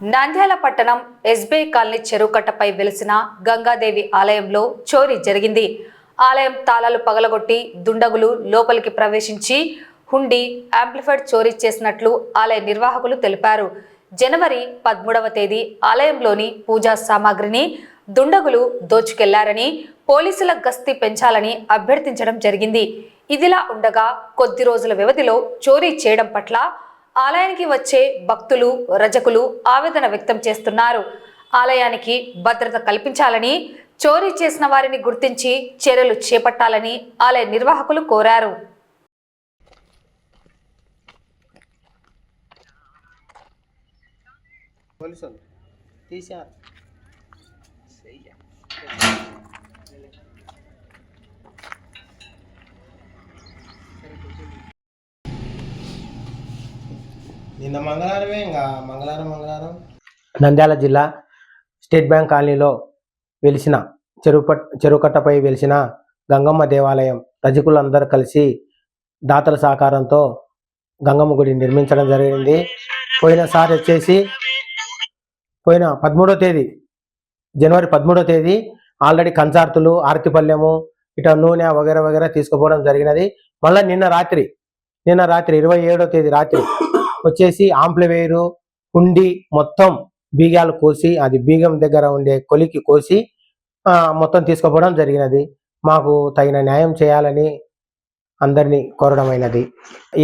నంద్యాల పట్టణం SBI colony చెరువుకట్టపై వెలిసిన గంగాదేవి ఆలయంలో చోరీ జరిగింది. ఆలయం తాళాలు పగలగొట్టి దుండగులు లోపలికి ప్రవేశించి హుండీ, యాంప్లిఫైడ్ చోరీ చేసినట్లు ఆలయ నిర్వాహకులు తెలిపారు. జనవరి 13వ తేదీ ఆలయంలోని పూజా సామాగ్రిని దుండగులు దోచుకెళ్లారని, పోలీసుల గస్తీ పెంచాలని అభ్యర్థించడం జరిగింది. ఇదిలా ఉండగా కొద్ది రోజుల వ్యవధిలో చోరీ చేయడం పట్ల ఆలయానికి వచ్చే భక్తులు, రజకులు ఆవేదన వ్యక్తం చేస్తున్నారు. ఆలయానికి భద్రత కల్పించాలని, చోరీ చేసిన వారిని గుర్తించి చర్యలు చేపట్టాలని ఆలయ నిర్వాహకులు కోరారు. నిన్న మంగళవారమే ఇంకా మంగళవారం నంద్యాల జిల్లా స్టేట్ బ్యాంక్ కాలనీలో వెలిసిన చెరువుకట్టపై వెలిసిన గంగమ్మ దేవాలయం రజకులందరూ కలిసి దాతల సహకారంతో గంగమ్మ గుడి నిర్మించడం జరిగింది. పోయినసారి వచ్చేసి జనవరి 13వ తేదీ ఆల్రెడీ కంచార్తులు, ఆర్తిపల్లెము, ఇట నూనె వగేరా తీసుకుపోవడం జరిగినది. మళ్ళీ నిన్న రాత్రి 27వ తేదీ రాత్రి వచ్చేసి ఆంప్లివేరు, హుండి మొత్తం బీగాలు కోసి, అది బీగం దగ్గర ఉండే కొలికి కోసి మొత్తం తీసుకుపోవడం జరిగినది. మాకు తగిన న్యాయం చేయాలని అందరినీ కోరడమైనది.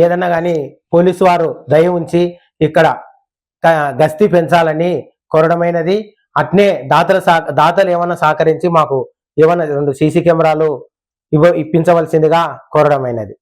ఏదన్నా కానీ పోలీసు వారు దయ ఉంచి ఇక్కడ గస్తీ పెంచాలని కోరడమైనది. అట్నే దాతలు ఏమన్నా సహకరించి మాకు ఏమన్నా 2 సీసీ కెమెరాలు ఇప్పించవలసిందిగా కోరడమైనది.